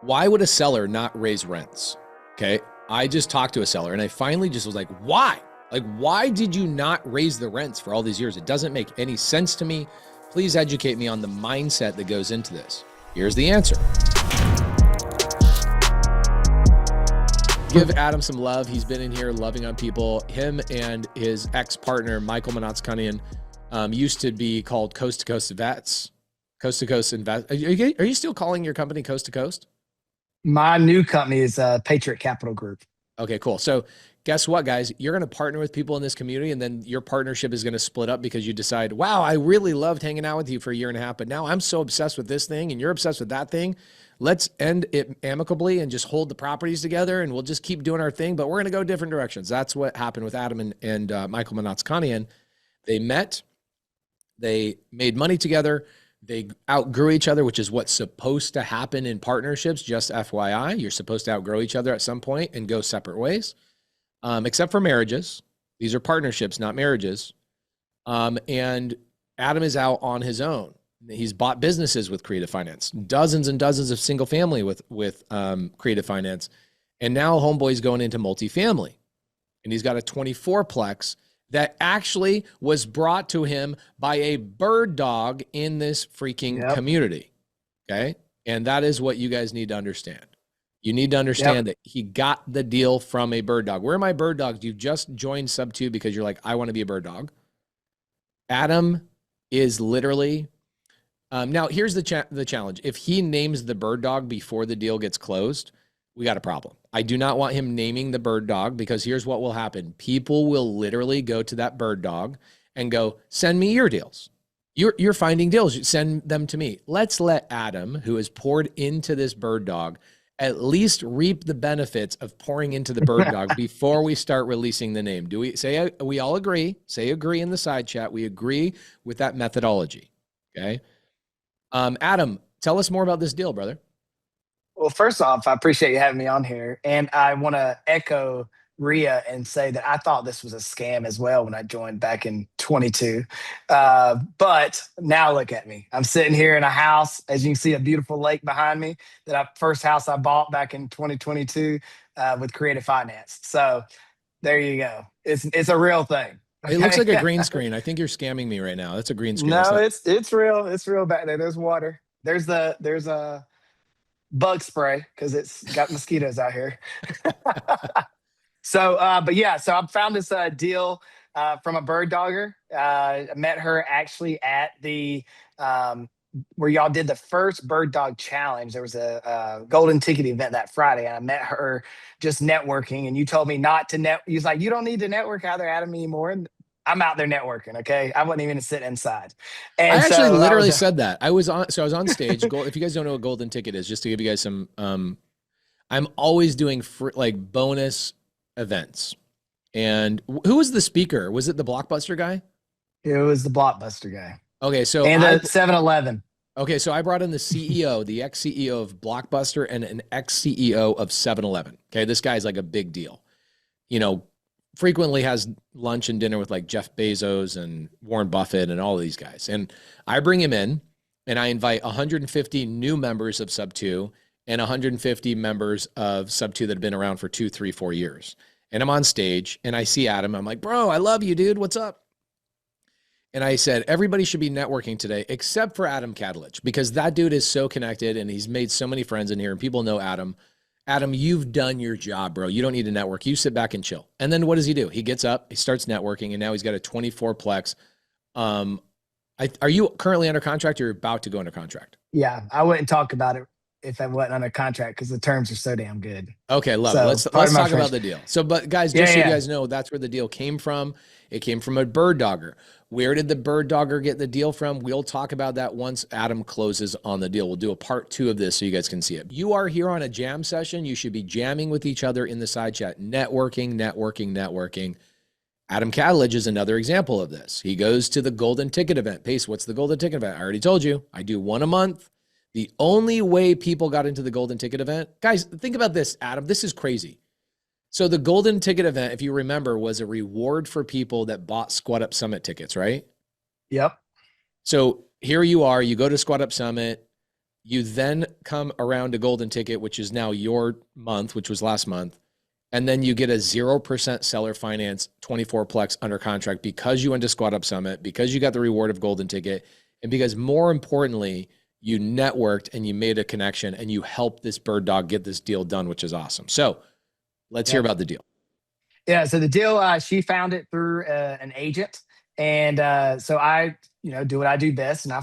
Why would a seller not raise rents? Okay. I just talked to a seller and I finally just was like, why? Like, why did you not raise the rents for all these years? It doesn't make any sense to me. Please educate me on the mindset that goes into this. Here's the answer. Give Adam some love. He's been in here loving on people. Him and his ex-partner, Michael Manatskanian, used to be called Coast to Coast Vets. Coast to Coast Invest. Are you still calling your company Coast to Coast? My new company is Patriot Capital Group. Okay, cool. So guess what, guys? You're going to partner with people in this community, and then your partnership is going to split up because you decide, wow, I really loved hanging out with you for a year and a half, but now I'm so obsessed with this thing and you're obsessed with that thing. Let's end it amicably and just hold the properties together, and we'll just keep doing our thing, but we're going to go different directions. That's what happened with Adam and Michael Manatskanian. They met, they made money together. They outgrew each other, which is what's supposed to happen in partnerships. Just FYI, you're supposed to outgrow each other at some point and go separate ways, except for marriages. These are partnerships, not marriages. And Adam is out on his own. He's bought businesses with creative finance, dozens and dozens of single family with creative finance. And now homeboy's going into multifamily, and he's got a 24-plex that actually was brought to him by a bird dog in this freaking community. Okay. And that is what you guys need to understand. You need to understand that he got the deal from a bird dog. Where are my bird dogs? You've just joined Sub 2 because you're like, I want to be a bird dog. Adam is literally, now here's the challenge. If he names the bird dog before the deal gets closed, we got a problem. I do not want him naming the bird dog, because here's what will happen. People will literally go to that bird dog and go, send me your deals. You're finding deals. Send them to me. Let's let Adam, who has poured into this bird dog, at least reap the benefits of pouring into the bird dog before we start releasing the name. Do we all agree? Say agree in the side chat. We agree with that methodology. Okay. Adam, tell us more about this deal, brother. Well, first off, I appreciate you having me on here. And I want to echo Rhea and say that I thought this was a scam as well when I joined back in 22. But now look at me. I'm sitting here in a house, as you can see, a beautiful lake behind me, first house I bought back in 2022 with creative finance. So there you go. It's a real thing. Okay? It looks like a green screen. I think you're scamming me right now. That's a green screen. No, it's real. It's real back there. There's water. There's a bug spray because it's got mosquitoes out here. So I found this deal from a bird dogger. I met her actually at the where y'all did the first bird dog challenge. There was a golden ticket event that Friday, and I met her just networking. And you told me not to net. You was like, you don't need to network out there, Adam, anymore. And I'm out there networking. Okay, I wasn't even sitting inside. And I actually literally said that. I was on stage. If you guys don't know what golden ticket is, just to give you guys some, I'm always doing like bonus events. And who was the speaker? Was it the Blockbuster guy? It was the Blockbuster guy. Okay, so and the 7-Eleven. Okay, so I brought in the CEO, the ex-CEO of Blockbuster, and an ex-CEO of 7-Eleven. Okay, this guy's like a big deal. You know, frequently has lunch and dinner with like Jeff Bezos and Warren Buffett and all of these guys. And I bring him in and I invite 150 new members of Sub 2 and 150 members of Sub 2 that have been around for 2, 3, 4 years. And I'm on stage and I see Adam. I'm like, bro, I love you, dude. What's up? And I said, everybody should be networking today except for Adam Catledge, because that dude is so connected and he's made so many friends in here and people know Adam. Adam, you've done your job, bro. You don't need to network. You sit back and chill. And then what does he do? He gets up, he starts networking, and now he's got a 24-plex. Are you currently under contract or you're about to go under contract? Yeah, I wouldn't talk about it if I wasn't under contract because the terms are so damn good. Okay, love it. Let's talk about the deal. So, but guys, just so you guys know, that's where the deal came from. It came from a bird dogger. Where did the bird dogger get the deal from? We'll talk about that once Adam closes on the deal. We'll do a part 2 of this so you guys can see it. You are here on a jam session. You should be jamming with each other in the side chat. Networking, networking, networking. Adam Catledge is another example of this. He goes to the golden ticket event. Pace, what's the golden ticket event? I already told you. I do one a month. The only way people got into the golden ticket event, guys, think about this, Adam. This is crazy. So the golden ticket event, if you remember, was a reward for people that bought Squat Up Summit tickets, right? Yep. So here you are, you go to Squat Up Summit, You then come around to golden ticket, which is now your month, which was last month. And then you get a 0% seller finance 24plex under contract because you went to Squad Up Summit, because you got the reward of golden ticket, and because more importantly, you networked and you made a connection and you helped this bird dog get this deal done, which is awesome. So let's hear about the deal. Yeah. So the deal, she found it through an agent. And so I, do what I do best. And I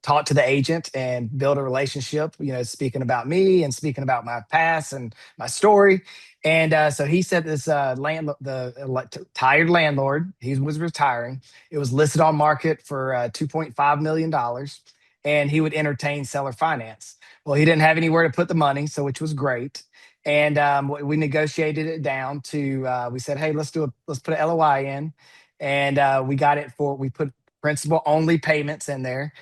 talk to the agent and build a relationship, speaking about me and speaking about my past and my story. And so he said this tired landlord, he was retiring. It was listed on market for $2.5 million. And he would entertain seller finance. Well, he didn't have anywhere to put the money, so which was great. And we negotiated it down to we said, hey, let's put an LOI in, and we put principal only payments in there,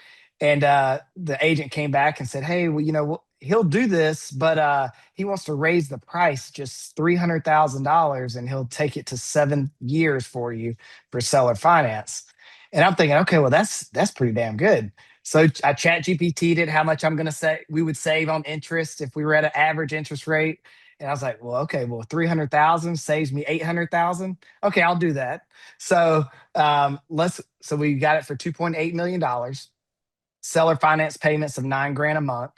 and the agent came back and said, hey, well, he'll do this, but he wants to raise the price just $300,000, and he'll take it to 7 years for you for seller finance. And I'm thinking, okay, well, that's pretty damn good. So I chat GPT'd it how much we would save on interest if we were at an average interest rate. And I was like, well, okay, well, 300,000 saves me 800,000. Okay, I'll do that. So so we got it for $2.8 million, seller finance payments of $9,000 a month.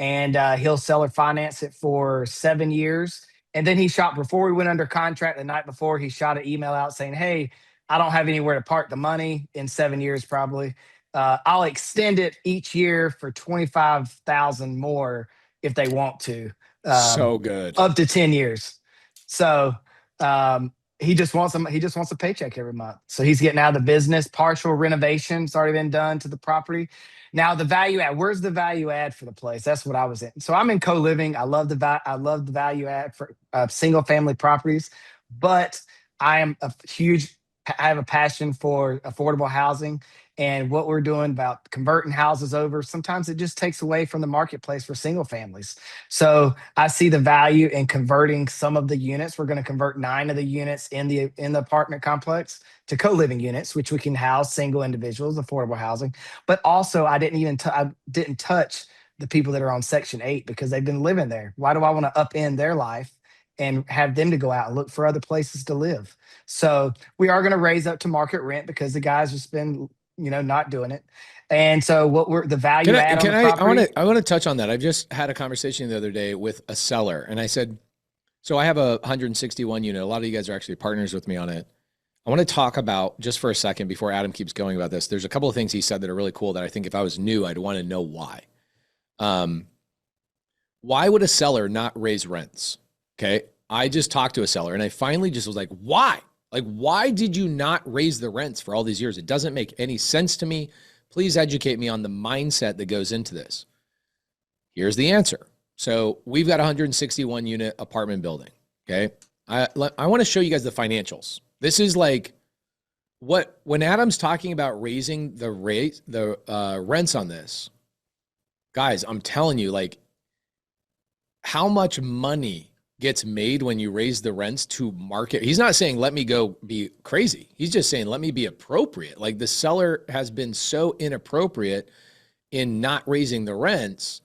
And he'll seller finance it for 7 years. And then before we went under contract the night before, he shot an email out saying, hey, I don't have anywhere to park the money in 7 years, probably. I'll extend it each year for 25,000 more if they want to. So good. Up to 10 years. So he just wants a paycheck every month. So he's getting out of the business. Partial renovation's already been done to the property. Now the value add. Where's the value add for the place? That's what I was in. So I'm in co-living. I love the value add for single family properties, but I have a passion for affordable housing. And what we're doing about converting houses over, sometimes it just takes away from the marketplace for single families. So I see the value in converting some of the units. We're going to convert 9 of the units in the apartment complex to co-living units, which we can house single individuals, affordable housing. But also, I didn't touch the people that are on Section 8 because they've been living there. Why do I want to upend their life and have them to go out and look for other places to live? So we are going to raise up to market rent because the guys just been not doing it. And so the value add on the property. I want to touch on that. I've just had a conversation the other day with a seller, and I said, so I have a 161 unit. A lot of you guys are actually partners with me on it. I want to talk about, just for a second before Adam keeps going about this, there's a couple of things he said that are really cool that I think if I was new, I'd want to know why. Why would a seller not raise rents? Okay. I just talked to a seller and I finally just was like, why? Like, why did you not raise the rents for all these years? It doesn't make any sense to me. Please educate me on the mindset that goes into this. Here's the answer. So we've got a 161 unit apartment building. Okay. I want to show you guys the financials. This is like when Adam's talking about raising the rents on this, guys, I'm telling you, like, how much money gets made when you raise the rents to market. He's not saying, let me go be crazy. He's just saying, let me be appropriate. Like, the seller has been so inappropriate in not raising the rents,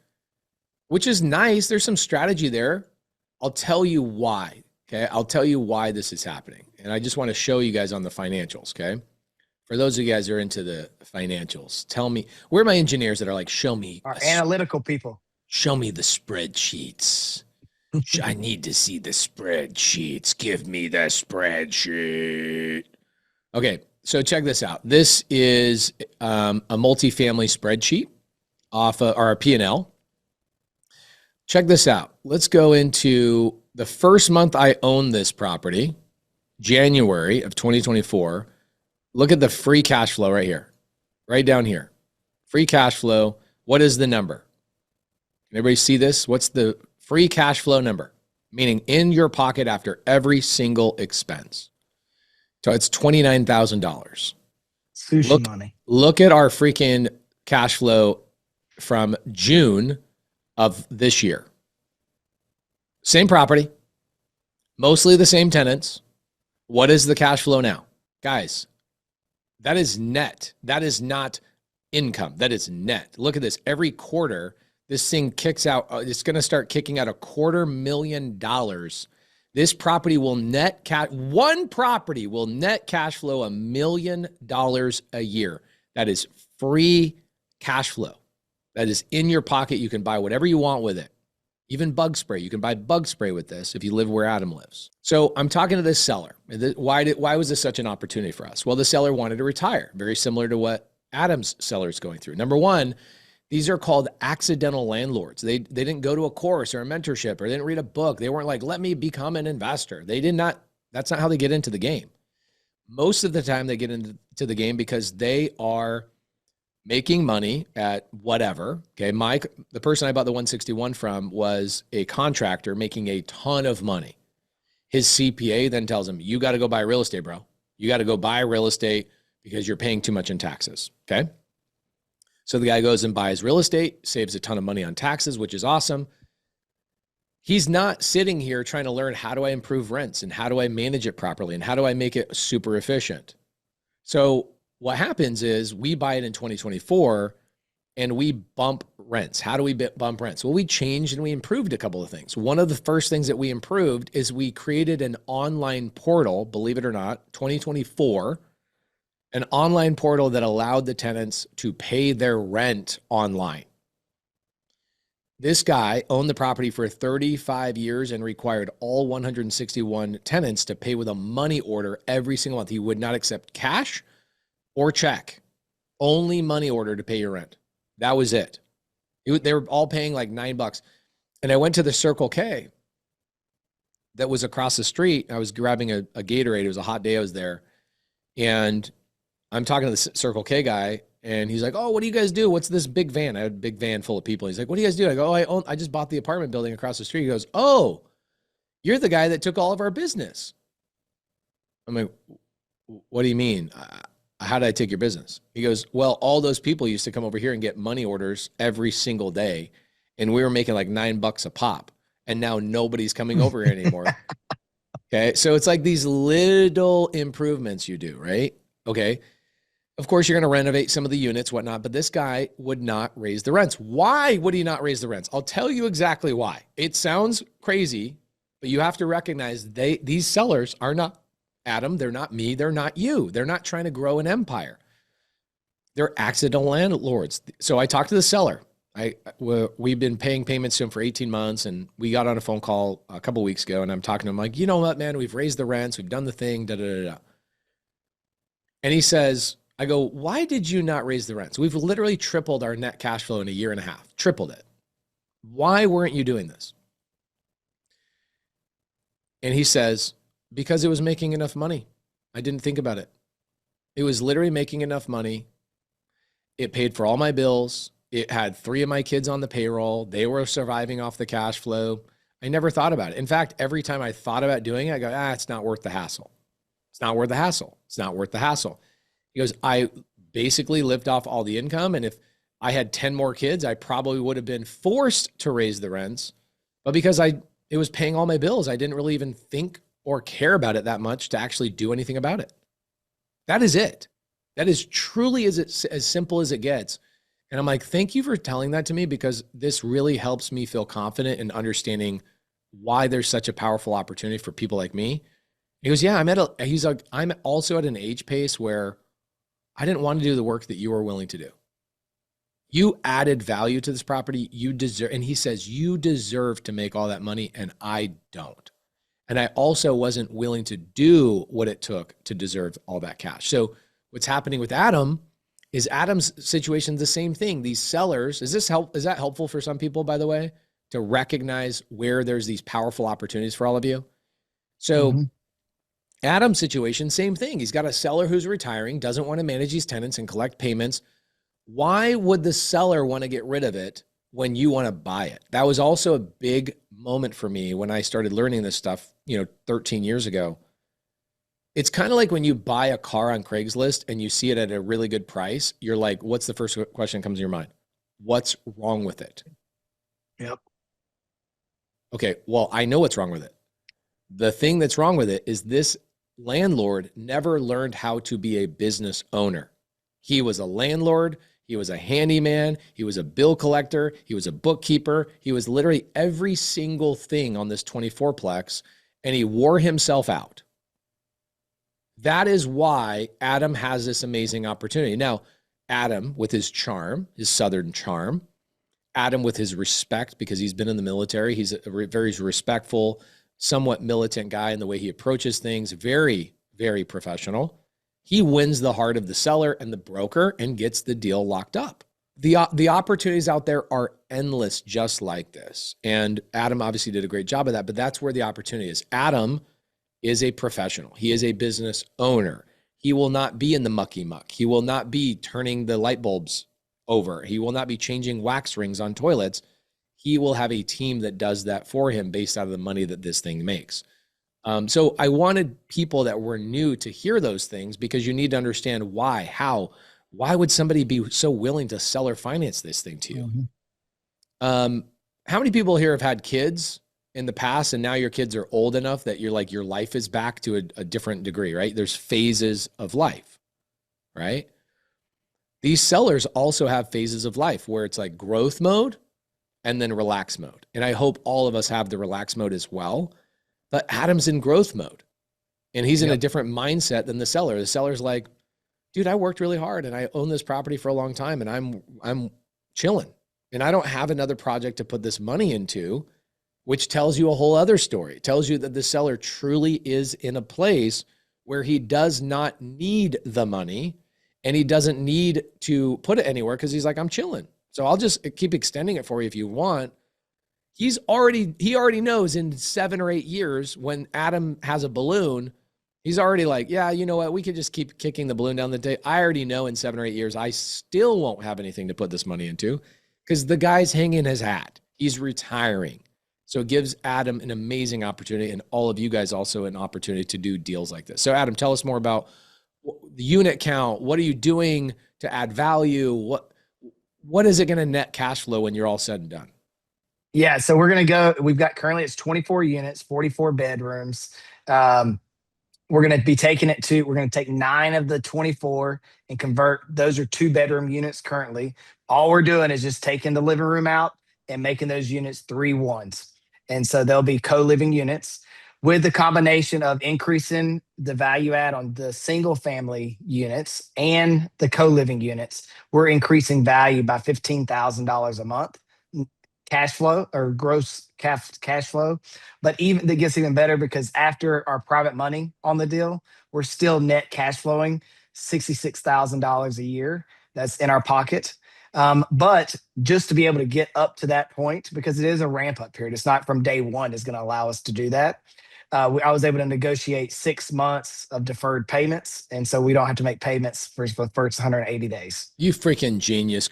which is nice. There's some strategy there. I'll tell you why. Okay. I'll tell you why this is happening. And I just want to show you guys on the financials. Okay. For those of you guys who are into the financials, tell me, where are my engineers that are like, show me our analytical people. Show me the spreadsheets. I need to see the spreadsheets. Give me the spreadsheet. Okay, so check this out. This is a multifamily spreadsheet off of our P&L. Check this out. Let's go into the first month I owned this property, January of 2024. Look at the free cash flow right here, right down here. Free cash flow. What is the number? Can everybody see this? What's the free cash flow number? Meaning in your pocket after every single expense. So it's $29,000. Sushi money. Look at our freaking cash flow from June of this year. Same property, mostly the same tenants. What is the cash flow now? Guys, that is net. That is not income. That is net. Look at this. Every quarter, This thing kicks out, it's going to start kicking out $250,000. This property will one property will net cash flow $1 million a year. That is free cash flow. That is in your pocket. You can buy whatever you want with it. Even bug spray. You can buy bug spray with this if you live where Adam lives. So I'm talking to this seller. Why was this such an opportunity for us? Well, the seller wanted to retire, very similar to what Adam's seller is going through. Number one, these are called accidental landlords. They didn't go to a course or a mentorship, or they didn't read a book. They weren't like, let me become an investor. That's not how they get into the game. Most of the time they get into the game because they are making money at whatever. Okay. The person I bought the 161 from was a contractor making a ton of money. His CPA then tells him, you got to go buy real estate, bro. You got to go buy real estate because you're paying too much in taxes. Okay. So the guy goes and buys real estate, saves a ton of money on taxes, which is awesome. He's not sitting here trying to learn, how do I improve rents and how do I manage it properly and how do I make it super efficient? So what happens is we buy it in 2024 and we bump rents. How do we bump rents? Well, we changed and we improved a couple of things. One of the first things that we improved is we created an online portal, believe it or not, 2024, an online portal that allowed the tenants to pay their rent online. This guy owned the property for 35 years and required all 161 tenants to pay with a money order every single month. He would not accept cash or check, only money order to pay your rent. That was it. They were all paying like $9. And I went to the Circle K that was across the street. I was grabbing a Gatorade. It was a hot day. I was there. And I'm talking to the Circle K guy and he's like, oh, what do you guys do? What's this big van? I had a big van full of people. He's like, what do you guys do? I go, oh, I just bought the apartment building across the street. He goes, oh, you're the guy that took all of our business. I'm like, what do you mean? How did I take your business? He goes, well, all those people used to come over here and get money orders every single day. And we were making like $9 a pop. And now nobody's coming over here anymore. Okay. So it's like these little improvements you do, right? Okay. Of course, you're going to renovate some of the units, whatnot, but this guy would not raise the rents. Why would he not raise the rents? I'll tell you exactly why. It sounds crazy, but you have to recognize these sellers are not Adam. They're not me. They're not you. They're not trying to grow an empire. They're accidental landlords. So I talked to the seller. We've been paying payments to him for 18 months, and we got on a phone call a couple of weeks ago, and I'm talking to him like, you know what, man, we've raised the rents. We've done the thing, da-da-da-da. And he says, I go, why did you not raise the rents? We've literally tripled our net cash flow in a year and a half, tripled it. Why weren't you doing this? And he says, because it was making enough money. I didn't think about it. It was literally making enough money. It paid for all my bills. It had 3 of my kids on the payroll. They were surviving off the cash flow. I never thought about it. In fact, every time I thought about doing it, I go, it's not worth the hassle. It's not worth the hassle. It's not worth the hassle. He goes, I basically lived off all the income. And if I had 10 more kids, I probably would have been forced to raise the rents. But because it was paying all my bills, I didn't really even think or care about it that much to actually do anything about it. That is it. That is truly as simple as it gets. And I'm like, thank you for telling that to me, because this really helps me feel confident in understanding why there's such a powerful opportunity for people like me. He goes, yeah, I'm also at an age pace where I didn't want to do the work that you were willing to do. You added value to this property. You deserve, and he says, you deserve to make all that money, and I don't. And I also wasn't willing to do what it took to deserve all that cash. So what's happening with Adam is Adam's situation the same thing. These sellers, is that helpful for some people, by the way, to recognize where there's these powerful opportunities for all of you? So Adam's situation, same thing. He's got a seller who's retiring, doesn't want to manage these tenants and collect payments. Why would the seller want to get rid of it when you want to buy it? That was also a big moment for me when I started learning this stuff, 13 years ago. It's kind of like when you buy a car on Craigslist and you see it at a really good price, you're like, what's the first question that comes to your mind? What's wrong with it? Yep. Okay, well, I know what's wrong with it. The thing that's wrong with it is this landlord never learned how to be a business owner. He was a landlord. He was a handyman. He was a bill collector. He was a bookkeeper. He was literally every single thing on this 24-plex, and he wore himself out. That is why Adam has this amazing opportunity. Now, Adam with his charm, his Southern charm, Adam with his respect, because he's been in the military. He's a very respectful, somewhat militant guy in the way he approaches things. Very, very professional. He wins the heart of the seller and the broker and gets the deal locked up. The opportunities out there are endless just like this. And Adam obviously did a great job of that, but that's where the opportunity is. Adam is a professional. He is a business owner. He will not be in the mucky muck. He will not be turning the light bulbs over. He will not be changing wax rings on toilets. He will have a team that does that for him based out of the money that this thing makes. So I wanted people that were new to hear those things, because you need to understand why, how, why would somebody be so willing to sell or finance this thing to you? Mm-hmm. How many people here have had kids in the past and now your kids are old enough that you're like, your life is back to a different degree, right? There's phases of life, right? These sellers also have phases of life where it's like growth mode and then relax mode. And I hope all of us have the relax mode as well. But Adam's in growth mode, and he's in a different mindset than the seller. The seller's like, dude, I worked really hard and I own this property for a long time and I'm chilling and I don't have another project to put this money into, which tells you a whole other story. It tells you that the seller truly is in a place where he does not need the money and he doesn't need to put it anywhere because he's like, I'm chilling. So I'll just keep extending it for you if you want. He already knows in 7 or 8 years when Adam has a balloon, he's already like, yeah, you know what? We could just keep kicking the balloon down the day. I already know in 7 or 8 years, I still won't have anything to put this money into because the guy's hanging his hat. He's retiring. So it gives Adam an amazing opportunity, and all of you guys also an opportunity to do deals like this. So Adam, tell us more about the unit count. What are you doing to add value? What is it going to net cash flow when you're all said and done? Yeah, so we're going to go, we've got currently it's 24 units, 44 bedrooms. We're going to be taking it to, we're going to take 9 of the 24 and convert, those are 2-bedroom units currently. All we're doing is just taking the living room out and making those units 3 ones. And so they'll be co-living units with the combination of increasing the value add on the single family units and the co-living units. We're increasing value by $15,000 a month. Cash flow or gross cash flow. But even that gets even better because after our private money on the deal, we're still net cash flowing $66,000 a year. That's in our pocket. But just to be able to get up to that point, because it is a ramp up period, it's not from day one is going to allow us to do that. I was able to negotiate 6 months of deferred payments. And so we don't have to make payments for the first 180 days. You freaking genius.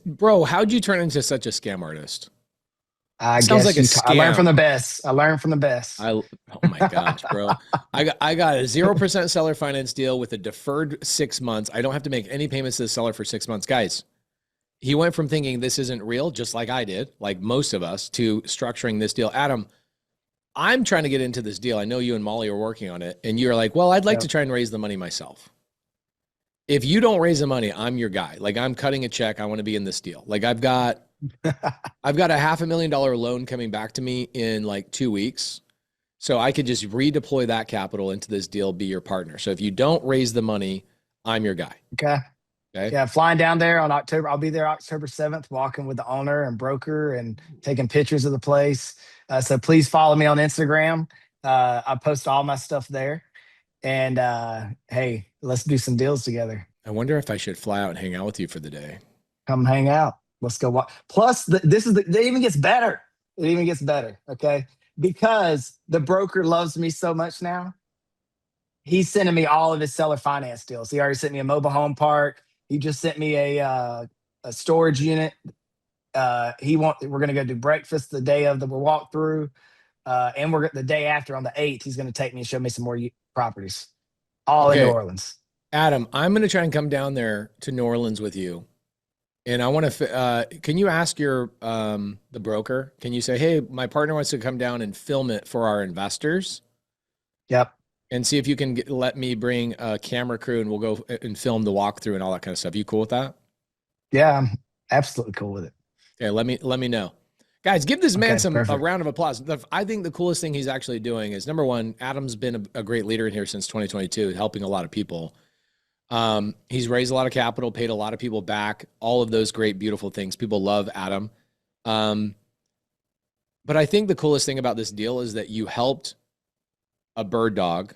Bro, how'd you turn into such a scam artist? Sounds like a scam. I learned from the best. Oh my gosh, bro. I got a 0% seller finance deal with a deferred 6 months. I don't have to make any payments to the seller for 6 months. Guys, he went from thinking this isn't real, just like I did, like most of us, to structuring this deal. Adam, I'm trying to get into this deal. I know you and Molly are working on it. And you're like, well, I'd like to try and raise the money myself. If you don't raise the money, I'm your guy. Like, I'm cutting a check. I want to be in this deal. Like, I've got a $500,000 loan coming back to me in like 2 weeks. So I could just redeploy that capital into this deal, be your partner. So if you don't raise the money, I'm your guy. Okay. Yeah, flying down there on October. I'll be there October 7th, walking with the owner and broker and taking pictures of the place. So please follow me on Instagram. I post all my stuff there. And hey, let's do some deals together. I wonder if I should fly out and hang out with you for the day. Come hang out. Let's go walk. Plus, it even gets better. It even gets better. Okay. Because the broker loves me so much now. He's sending me all of his seller finance deals. He already sent me a mobile home park. He just sent me a storage unit. We're going to go do breakfast the day of the walkthrough. And the day after on the 8th, he's going to take me and show me some more properties, all in New Orleans. Adam, I'm going to try and come down there to New Orleans with you. And I want to, can you ask the broker, can you say, hey, my partner wants to come down and film it for our investors? Yep. And see if you can let me bring a camera crew and we'll go and film the walkthrough and all that kind of stuff. You cool with that? Yeah, I'm absolutely cool with it. Okay, let me know. Guys, give this man Okay, a perfect. round of applause. I think the coolest thing he's actually doing is, number one, Adam's been a great leader in here since 2022, helping a lot of people. He's raised a lot of capital, paid a lot of people back, all of those great, beautiful things. People love Adam. Um, but I think the coolest thing about this deal is that you helped a bird dog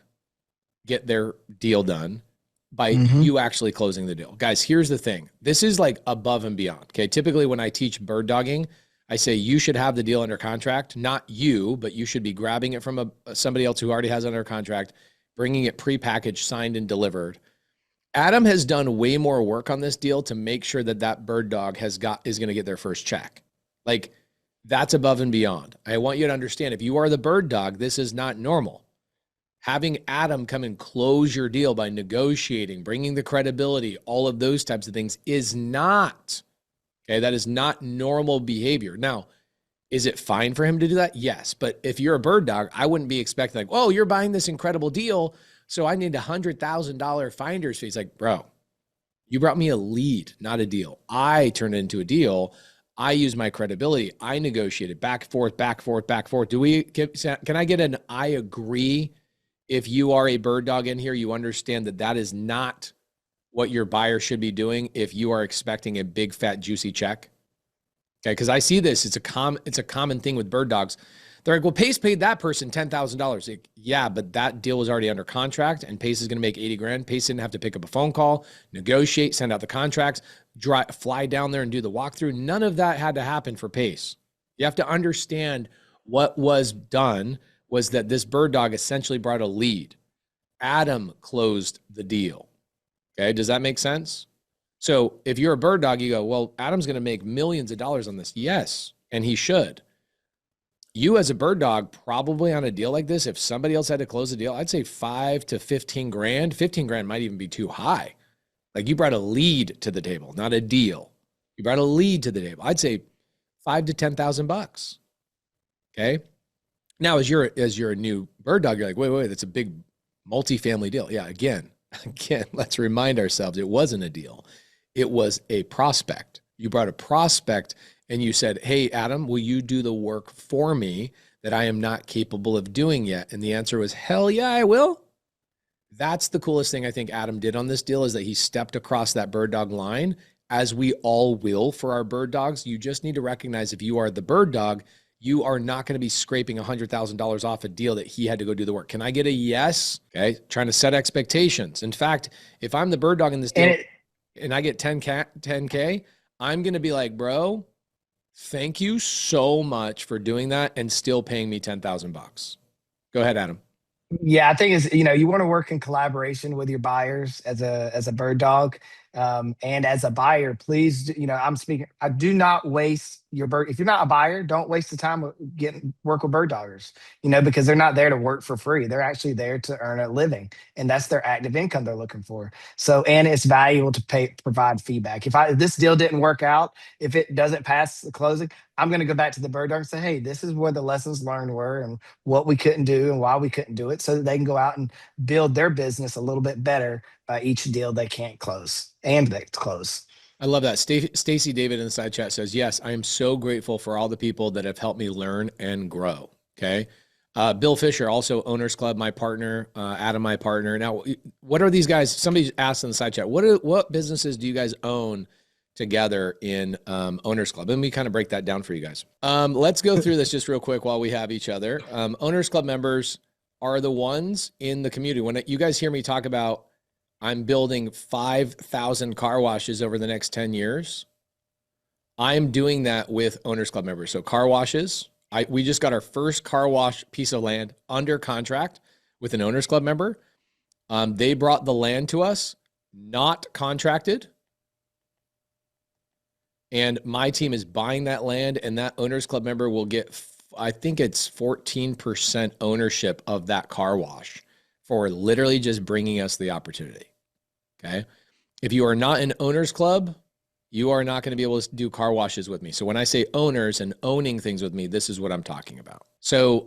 get their deal done by Hmm. you actually closing the deal. Guys, here's the thing. This is like above and beyond. Okay. Typically, when I teach bird dogging, I say you should have the deal under contract, not you, but you should be grabbing it from somebody else who already has it under contract, bringing it prepackaged, signed, and delivered. Adam has done way more work on this deal to make sure that that bird dog is going to get their first check. Like, that's above and beyond. I want you to understand, if you are the bird dog, this is not normal. Having Adam come and close your deal by negotiating, bringing the credibility, all of those types of things is not, okay, that is not normal behavior. Now, is it fine for him to do that? Yes. But if you're a bird dog, I wouldn't be expecting like, oh, you're buying this incredible deal, so I need $100,000 finder's fee. It's like, bro, you brought me a lead, not a deal. I turned it into a deal. I use my credibility. I negotiated back, forth, back, forth, back, forth. Can I get an I agree? If you are a bird dog in here, you understand that that is not what your buyer should be doing if you are expecting a big, fat, juicy check. Okay, because I see this. It's a common thing with bird dogs. They're like, well, Pace paid that person $10,000. Like, yeah, but that deal was already under contract, and Pace is going to make 80 grand. Pace didn't have to pick up a phone call, negotiate, send out the contracts, fly down there and do the walkthrough. None of that had to happen for Pace. You have to understand what was done was that this bird dog essentially brought a lead. Adam closed the deal. Okay, does that make sense? So if you're a bird dog, you go, well, Adam's going to make millions of dollars on this. Yes, and he should. You as a bird dog, probably on a deal like this, if somebody else had to close the deal, I'd say 5 to 15 grand. 15 grand might even be too high. Like, you brought a lead to the table, not a deal. You brought a lead to the table. I'd say 5 to 10,000 bucks. Okay. Now, as you're a new bird dog, you're like, wait, that's a big multifamily deal. Yeah. Again, let's remind ourselves, it wasn't a deal. It was a prospect. You brought a prospect and you said, hey, Adam, will you do the work for me that I am not capable of doing yet? And the answer was, hell yeah, I will. That's the coolest thing I think Adam did on this deal, is that he stepped across that bird dog line, as we all will for our bird dogs. You just need to recognize, if you are the bird dog, you are not going to be scraping $100,000 off a deal that he had to go do the work. Can I get a yes? Okay. Trying to set expectations. In fact, if I'm the bird dog in this deal and I get 10K, I'm going to be like, bro, thank you so much for doing that and still paying me 10,000 bucks. Go ahead, Adam. Yeah, I think it's, you want to work in collaboration with your buyers as a bird dog, and as a buyer. Please, I'm speaking. I do not waste your bird. If you're not a buyer, don't waste the time getting work with bird doggers. Because they're not there to work for free. They're actually there to earn a living, and that's their active income they're looking for. So, and it's valuable to provide feedback. If this deal didn't work out, if it doesn't pass the closing, I'm going to go back to the bird dog and say, hey, this is where the lessons learned were, and what we couldn't do and why we couldn't do it, so that they can go out and build their business a little bit better by each deal they can't close and they close. I love that. Stacy David in the side chat says, yes, I am so grateful for all the people that have helped me learn and grow. Okay. Bill Fisher, also Owners Club, my partner, Adam, my partner. Now, what are these guys? Somebody asked in the side chat, what businesses do you guys own together in Owners Club? And we kind of break that down for you guys. Let's go through this just real quick while we have each other. Owners Club members are the ones in the community. When you guys hear me talk about, I'm building 5,000 car washes over the next 10 years, I'm doing that with Owners Club members. So car washes, we just got our first car wash piece of land under contract with an Owners Club member. They brought the land to us, not contracted. And my team is buying that land, and that Owners Club member will get, I think it's 14% ownership of that car wash for literally just bringing us the opportunity. Okay. If you are not an Owners Club, you are not going to be able to do car washes with me. So when I say owners and owning things with me, this is what I'm talking about. So,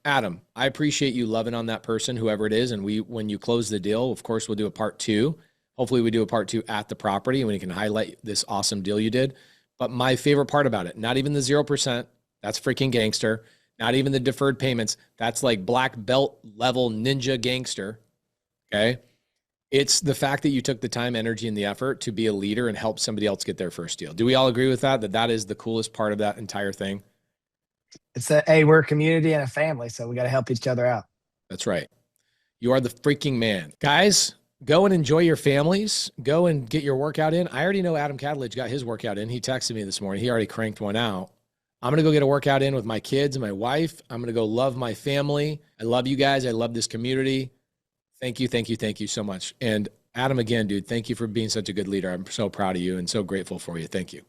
Adam, I appreciate you loving on that person, whoever it is. And when you close the deal, of course, we'll do a part 2. Hopefully we do a part 2 at the property and we can highlight this awesome deal you did. But my favorite part about it, not even the 0%, that's freaking gangster. Not even the deferred payments. That's like black belt level ninja gangster. Okay. It's the fact that you took the time, energy, and the effort to be a leader and help somebody else get their first deal. Do we all agree with that? That is the coolest part of that entire thing? Hey, we're a community and a family, so we got to help each other out. That's right. You are the freaking man. Guys, go and enjoy your families. Go and get your workout in. I already know Adam Catledge got his workout in. He texted me this morning. He already cranked one out. I'm going to go get a workout in with my kids and my wife. I'm going to go love my family. I love you guys. I love this community. Thank you, thank you, thank you so much. And Adam, again, dude, thank you for being such a good leader. I'm so proud of you and so grateful for you. Thank you.